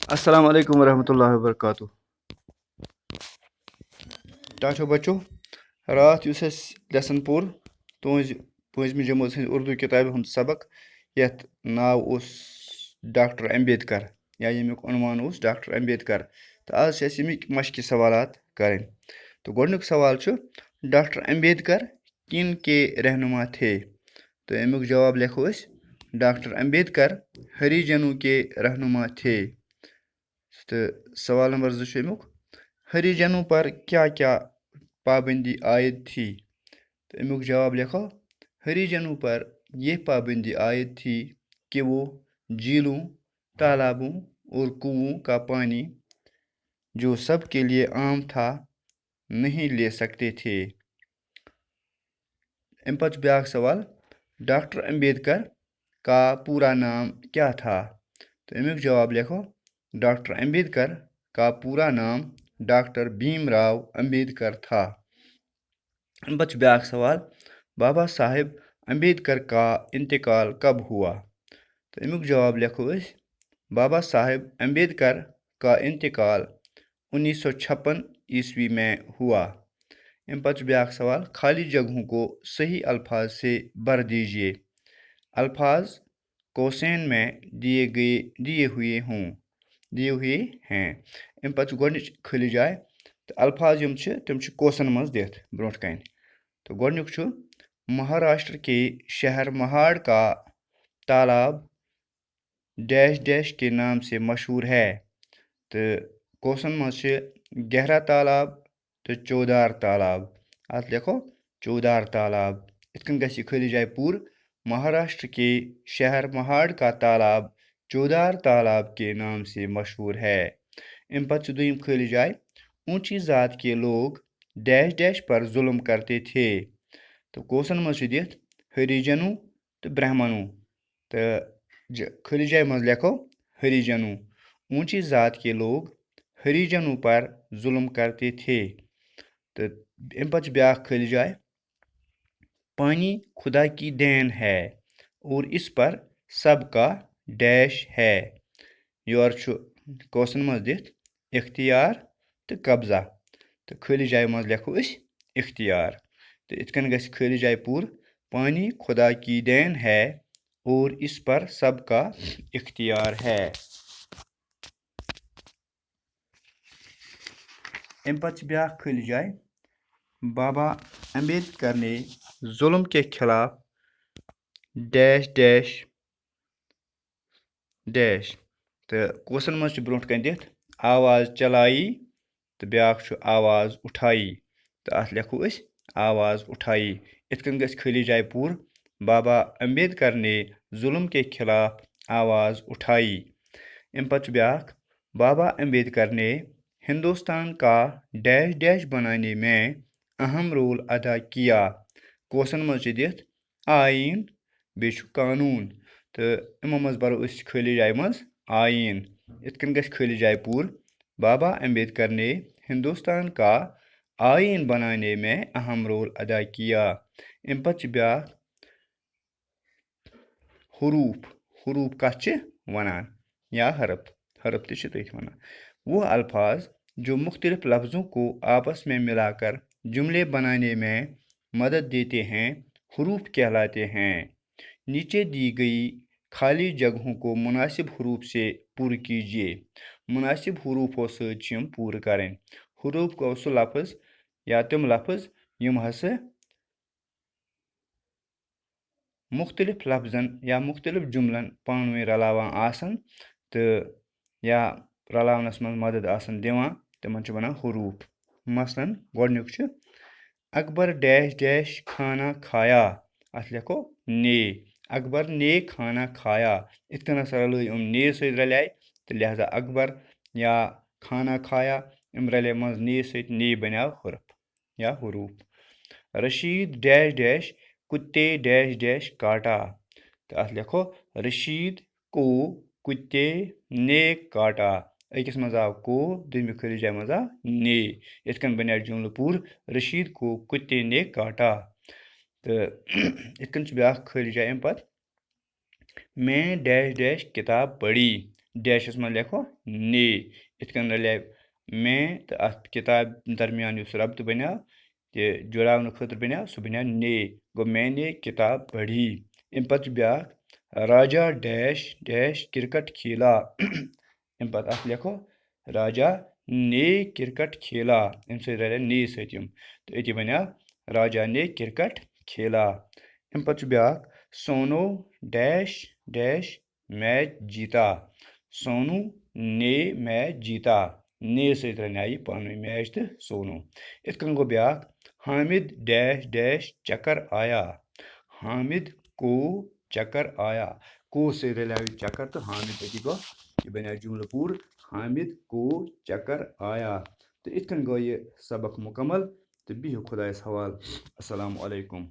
अस्सलाम वालेकुम रहमतुल्लाहि व बरकातुहू। टाटो बच्चों, रात युस लेसन पोर तुज 5वीं जमात हज उर्दू किताब हंद सबक यथ नाव उस डॉक्टर अम्बेडकर या यमुक उन्वान उस डॉक्टर अम्बेडकर। तो आज यमिक मशक सवालात करें। तो गोडनुक सवाल छु, डॉक्टर अम्बेडकर किन के रहनुमा थे? तो यमुक जवाब लिखो अस, डॉक्टर अम्बेडकर हरिजनों के रहनुमा थे। तो सवाल नंबर 2 छु यमुक, हरिजनों पर क्या क्या पाबंदी आयद थी? तो यमुक जवाब लिखो, हरिजनों पर यह पाबंदी आयद थी कि वो झीलों, तालाबों और कुओं का पानी, जो सबके लिए आम था, नहीं ले सकते थे। अम पच ब्याक सवाल, डॉक्टर अम्बेडकर का पूरा नाम क्या था? तो यमुक जवाब लिखो, डॉक्टर अम्बेडकर का पूरा नाम डॉक्टर भीमराव अम्बेडकर था। अम पच ब्याक सवाल, बाबा साहेब अम्बेडकर का इंतकाल कब हुआ? तो यमुक जवाब लिखो अस, बाबा साहेब अम्बेडकर का इंतकाल 1956 ईस्वी में हुआ। अम पच ब्याक सवाल, खाली जगहों को सही अल्फाज से भर दीजिए। अल्फाज कोसेन में दिए हुए हैं। अम पच गोडनिच खाली जाए तो अल्फाज यम तम कोसन मज दिथ ब्रोट कन। तो गोडनुक छु, महाराष्ट्र के शहर महाड़ का तालाब डैश डैश के नाम से मशहूर है। तो कोसन मज गहरा तालाब तो चौदार तालाब। अत लिखो चौदार तालाब। इतकन गसी खाली जाए पूर, महाराष्ट्र के शहर महाड़ का तालाब चौदार तालाब के नाम से मशहूर है। अम पच दुयम खाली जाए, ऊंची जात के लोग डैश डैश पर जुल्म करते थे। तो कोसन मज दिथ हरिजनों तो ब्राह्मणों। तो खाली जाए मज लिखो हरिजनों। ऊंची जात के लोग हरिजनों पर जुल्म करते थे। तो अम पच ब्याक खाली जाए, पानी खुदा की देन है और इस पर सबका डैश है। योर छु क्वेश्चन मज दिथ इख्तियार तो कब्जा। तो खाली जाए मज लिखो अस इख्तियार। तो इतकन गस खाली जाए पूर, पानी खुदा की देन है और इस पर सबका इख्तियार है। अम पच ब्याक खाली जाए, बाबा अम्बेडकर ने जुल्म के खिलाफ डैश डैश डैश। तो क्वेश्चन मज ब्रोट कन दिथ आवाज़ चलाई तो ब्याक छु आवाज़ उठाई। तो अत लिखो अस आवाज़ उठाई। इतकन गस खाली जाए पूर, बाबा अम्बेडकर ने जुल्म के खिलाफ आवाज़ उठाई। अम पच ब्याक, बाबा अम्बेडकर ने हिंदुस्तान का डैश डैश बनाने में अहम रोल अदा किया। क्वेश्चन मज दिथ आइन बे कानून। तो इमो मज बरो अस खाली जाए मज आइन। इतकन गस खाली जाए पूर, बाबा अम्बेडकर ने हिंदुस्तान का आइन बनाने में अहम रोल अदा किया। अम पच ब्याक, हरूफ कत वनान या हरफ तथ वनान वो अल्फाज जो मुख्तलिफ लफ्ज़ों को आपस में मिलाकर जुमले बनाने में मदद देते हैं, हरूफ कहलाते हैं। नीचे दी गई खाली जगहों को मुनासिब हरूफ से पूर कीजिए। मुनासिब हरूफों से पूर करें। हरूफ को सो लफ्ज़ या तम लफ्ज़ यम हसे मुख्तलिफ लफ्ज़न या मुख्तलिफ जुमलन पानवे रलावान आसन तो या रलावनस मज मदद आसन दिवान, तिमन च वनान हरूफ। मसलन गोडनुक छु, अकबर डैश डैश खाना खाया। अत लिखो ने। अकबर ने खाना खाया। इतकन रल ने सत रलाय तो लिहाजा अकबर या खाना खाया इम रले मज ने सत, ने बनाव हरफ या हरूफ। रशीद डैश डैश कुत्ते डैश डैश काटा। तो अत लिखो रशीद को कुत्ते ने काटा। अकिस मज आव को, दुम खाली जाए मज आव ने। इतकन बना जुमल पूर, रशीद को कुत्ते ने काटा। तो इतकन ब्याक खाली जाए अम पत, मैं डैश डैश किताब पढ़ी। डैशस में लिखो ने इत कन रले में तो अत किताब दरमियान उस रब्त बना तो जुड़ावन खतर बना सह बना ने गो मैंने किताब पढ़ी अम पत ब्याक राजा डैश डैश क्रिकेट खेला अम पत अत लिखो राजा ने क्रिकेट खेला अम सत रले ने सतम तो ये बना राजा ने क्रिकेट खेला अम पत ब्याक सोनो डैश डैश मैच जीता सोनू ने मैच जीता ने सत रन पान मैच तो सोनू इत कन go back Hamid dash dash चक्कर आया हामिद को चक्कर आया को से रल चक्कर तो हामिद अति गो ये बना जुमल पूर हामिद को चक्कर आया तो इत कन गो ये सबक मुकम्मल तो बिहु खुदायस हवाल अस्सलाम वालेकुम।